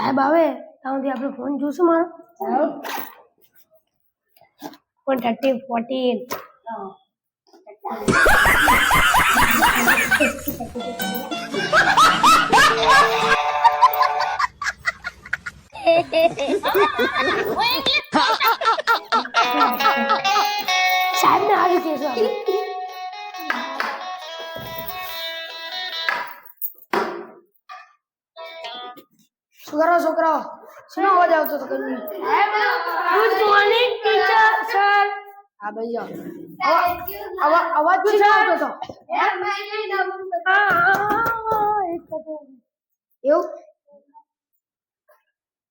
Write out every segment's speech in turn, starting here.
સાહેબ આવે ત્યાંથી આપણે ફોન જોશું મારો 30 14 સાહેબ ને આવી કહેશું છોકરાઓ સુનો અવાજ આવતો તો કઈ ગુડ મોર્નિંગ ટીચર સર હા ભાઈ જાઓ અવાજ શું આવતો તો એવું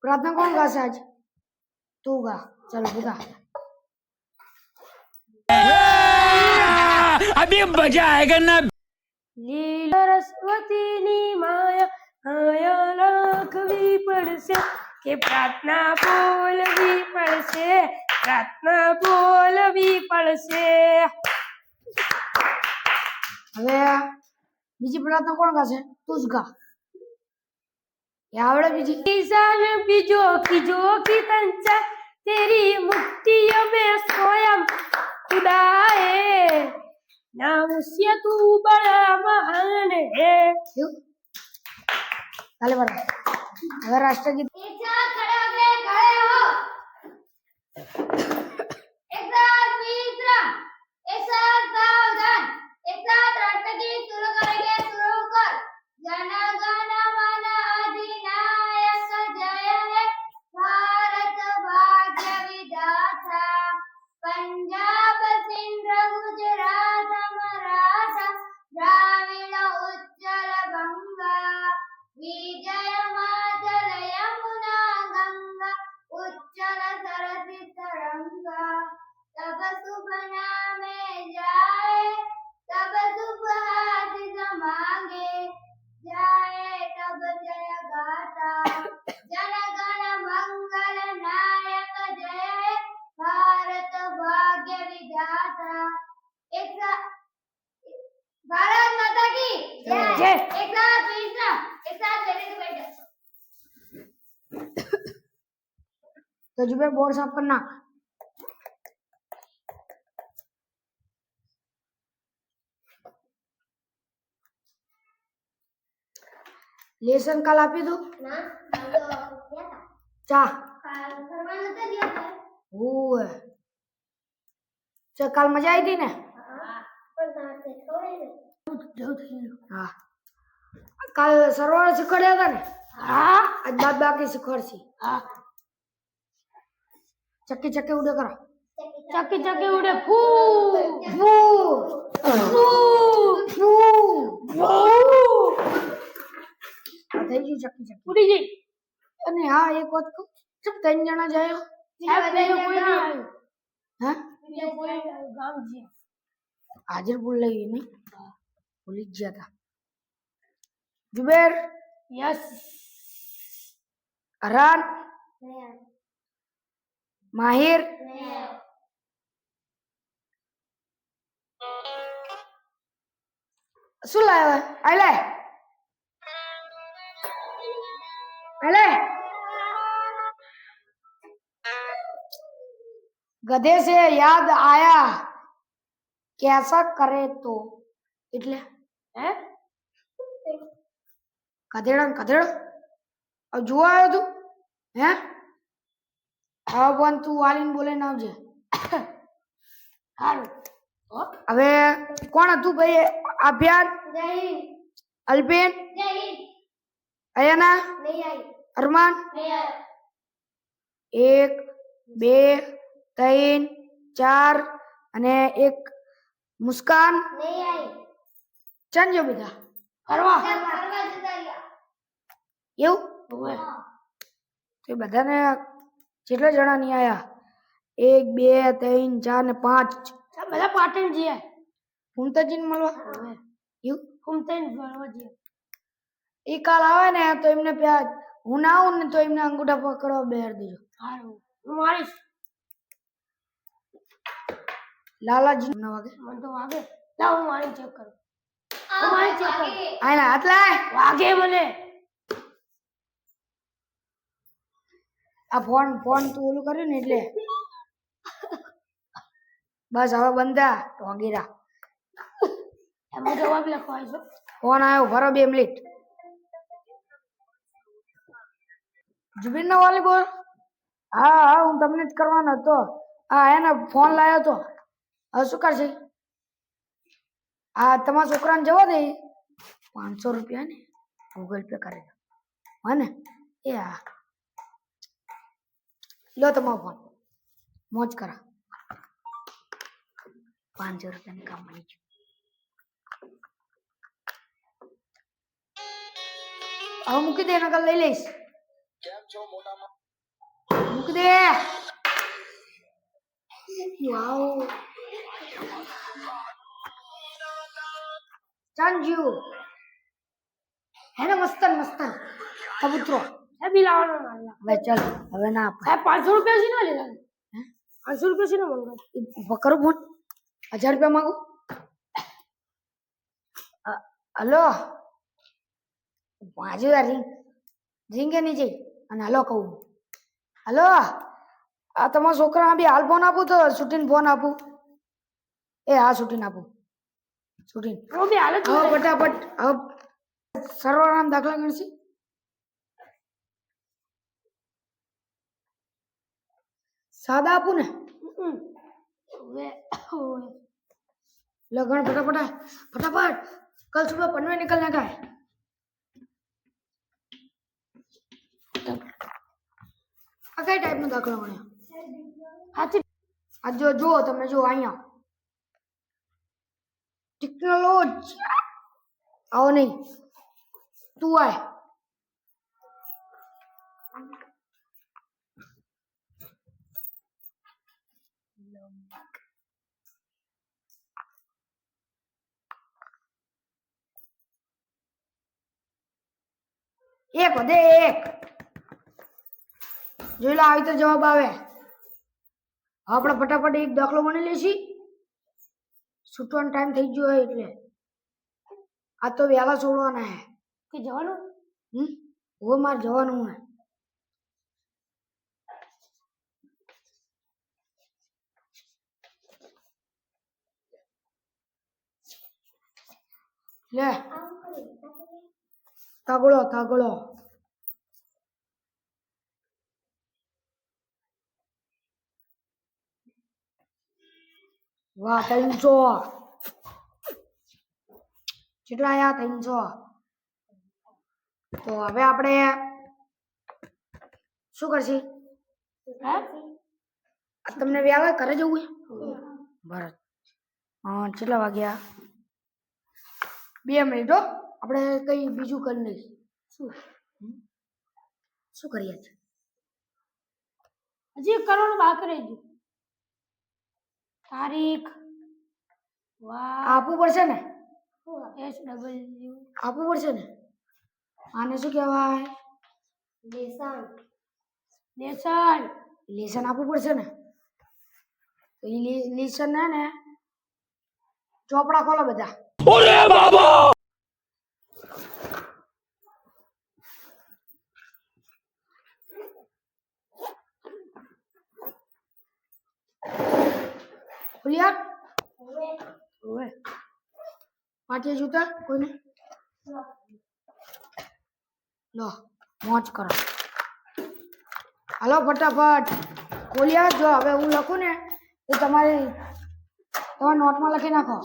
પ્રાર્થના કોણ ગાશે આજ તું ગા ચલો બધા अभी मजा आएगा ना। લીલા સરસ્વતીની માયા રાખવી પડશે કે પ્રાર્થના બોલવી પડશે હવે બીજી પ્રાર્થના કોણ ગાશે તું જ ગા એ આવડે બીજી किसान बीजो की तंचा तेरी मुक्ति में स्वयं खुदा है नाम से तू बड़ा महान है ताले बड़ा अगर राष्ट्रगीत एक साथ खड़े होके खड़े हो एक साथ विश्राम एक साथ सावधान एक साथ राष्ट्रगीत शुरू करेंगे शुरू कर जन गण मन अधिनायक जय हे भारत भाग्य विधाता पंजाब सिंध गुजरात मराठा द्राविड़ उच्चल गंगा विजय मातल यमुना गंगा उच्चल सरसी तरंगा तब शुभ नामे जाए तब शुभ हासिल मांगे जाए तब जय गाता जन गण मंगल नायक जय हे भारत भाग्य विधाता एक साथ भारत माता की जय एक साथ विश्राम एक साथ लेने के बैठ तो जुबेर बोर्ड साफ करना लेसन कल आपी दो ना हम तो क्या था चा करवाना तो दिया था ओए कल मजा आई थी ने पर दांत थोड़े हाँ कल सरवाળો શીખવાડ્યા હતા ને હા આજ બાદ બાકી શીખવાડશી હા ચક્કી ચક્કી ઉડે કરો ચક્કી ચક્કી ઉડે ફૂ ફૂ ફૂ ફૂ આ થઈ ગયું ચક્કી ચક્કી ઉડી ગઈ અને હા એક વાત કહું ચપ 3 જણા જાય બીજો કોઈ નહીં આવ્યું હા બીજો કોઈ ગામ છે હાજર બોલ લઈ નહીં ભૂલી જ ગયા હતા जुबेर यस अरहान माहिर શું લાવ્યો આલે આલે गधे से याद आया कैसा करे तो એટલે હે કધેડો अब જોવા આવ્યો તું હે હા પણ તું વાલીને બોલે ના આવજે હારું હવે કોણ હતું ભાઈ આભ્યાન जय हिंद અલ્બેન जय हिंद અયાના नहीं आई અરમાન नहीं आई 1 2 3 4 અને એક મુસ્કાન नहीं आई ચંજો બધા ફરવા करवा जता रिया એવું હોય તો બધાને કેટલા જણા નહીં આયા 1 2 3 4 ને 5 બધા પાટણ જઈએ ફૂમતાજીને મળવા એવું ફૂમતાજીને મળવા જઈએ એ કાલ આવે ને તો એમને પ્યાજ હું ના આવું ને તો એમને અંગૂઠા પકડવા બેહાર દેજો સારું હું મારીશ લાલાજી ના વાગે મને તો વાગે લા હું મારી ચેક કરું હું મારી ચેક કરું આના હાથ લાય વાગે મને આ ફોન તું ઓલું કર્યું ને એટલે બસ હવે બંધા ટોગીરા એમાં જવાબ લખવાનો છે. ફોન આવ્યો ભરો 2 મિનિટ જુબિન નો વોલીબોલ હા હું તમને જ કરવાનો હતો હા એને ફોન લાવ્યો તો હવે શું કરશે આ તમારા છોકરાને જવા દે 500 રૂપિયા ને ગૂગલ પે કરે હે ને એ હા લો તમારો ફોન મોજ કરા 500 રૂપિયાની કામ મળી ગયું હવે મૂકી દે નકર લઈ લઈશ મૂકી દે વાવ ચાંજુ હે ને મસ્તન કબૂતરો એ બી લાવવાનો મારલા. હવે ચાલ હવે ના આપે સાહેબ 500 રૂપિયા છે ને લેલા. 500 રૂપિયા છે ને મંગા. કરું ફોન 1000 રૂપિયા માંગુ હલો બાજુ રીંગે નહીં જઈ અને હલો કહું હલો આ તમારા છોકરા બી હાલ ફોન આપું તો છૂટીને ફોન આપું એ હા છૂટીને આપું છૂટીને ઓ બી હાલ જ હવે ફટાફટ હવે સર્વનામ દાખલા ગણશી સાદા આપું ને હવે लगन फटाफट कल सुबह पनवेल निकलने का है આ કઈ ટાઈપનો દાખલો ગણ્યો આ જો તમે જો અહીંયા ટેકનોલોજી આવો નહીં તું આય એક વધે એક જોઈ લો આવી તો જવાબ આવે આપણે ફટાફટ એક દાખલો ગણી લેશી છૂટવાનો ટાઈમ થઈ ગયો હોય એટલે આ તો વહેલા છોડવાના હે કે જવાનું वो मार जवान हूँ ले तगड़ो वाह 300 કેટલા આયા 300 તો હવે આપણે શું કરશી તમને વ્યાવા ઘરે જવું છે ભરત કેટલા વાગ્યા 2 મિનિટ હો આપણે કઈ બીજું કરી લઈશું શું કરીએ છે હજી કરવાનું બાકી રહી ગયું તારીખ આપવું પડશે ને SW આપવું પડશે ને આને શું કહેવાય લેસન આપવું પડશે ને તો લેસન ને ચોપડા ખોલો બધા ઓરે બાબા ખુલ્યા ઓવે પાટિયા જૂતા કોઈને લો મોજ કરો હાલો ફટાફટ ખોલ્યા જો હવે હું લખું ને તો તમારે નોટમાં લખી નાખો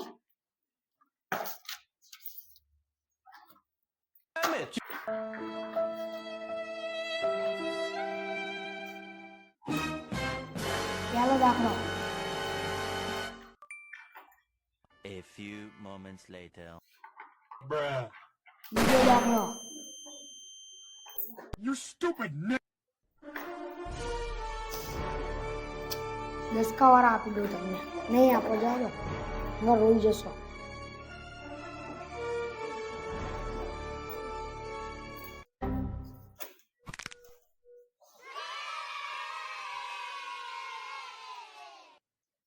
ચાલો દાખલો A few moments later. બીજો દાખલો You stupid n***. 10 વાળા આપી દઉં તમને નહીં આપો જાઓ રોઈ જશો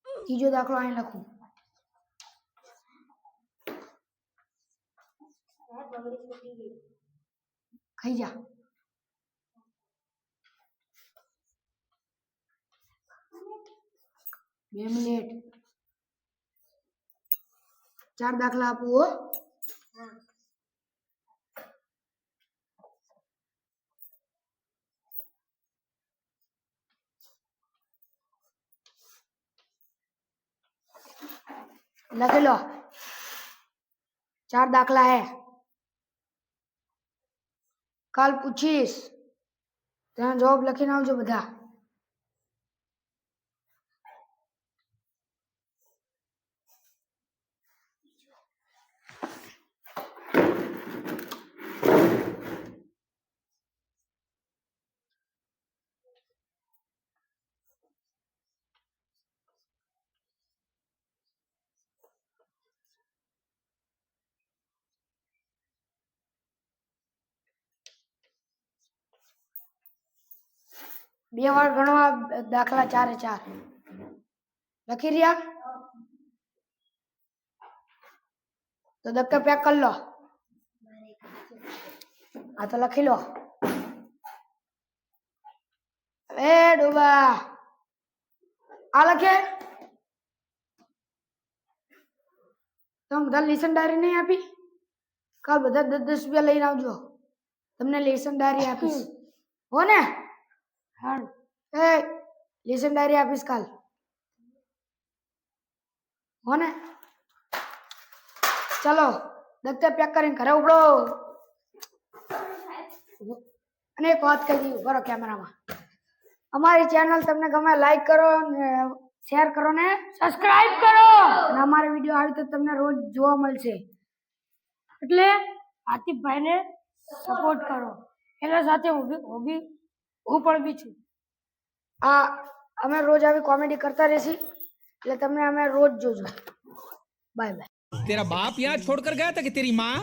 ત્રીજો દાખલો અહીં લખું ખાઈ જા 2 મિનિટ 4 દાખલા આપું હો. लख लो 4 दाखला है काल पूछीश तेना जवाब लखीने आवजो बधा बे वार गणवा दाखला 4 4 लखी रिया तो दफ्तर पैक कर लो हाँ तो लखी लो ए डूबा आ लखे तुम बधा लेसन डायरी नहीं आपी काल बधा 10-10 रुपया लईने आवजो तमने लेसन डायरी आपीश हो ने हाँ ए लेसन डायरी आपीश काल हो ने चलो दफ्तर पैक કરીને ઘરે ઉપડો અને એક વાત કહી દઉં બરો કેમેરામાં અમારી ચેનલ તમને ગમે લાઈક કરો ને શેર કરો ને સબસ્ક્રાઇબ કરો અને અમારો વિડિયો આવી તો તમને રોજ જોવા મળશે એટલે આતિફભાઈને સપોર્ટ કરો એના સાથે હું પણ બી છું આ અમે રોજ આવી કોમેડી કરતા રહેશી એટલે તમને અમે રોજ જોજો બાય બાય तेरा बाप यहाँ छोड़कर गया था कि तेरी माँ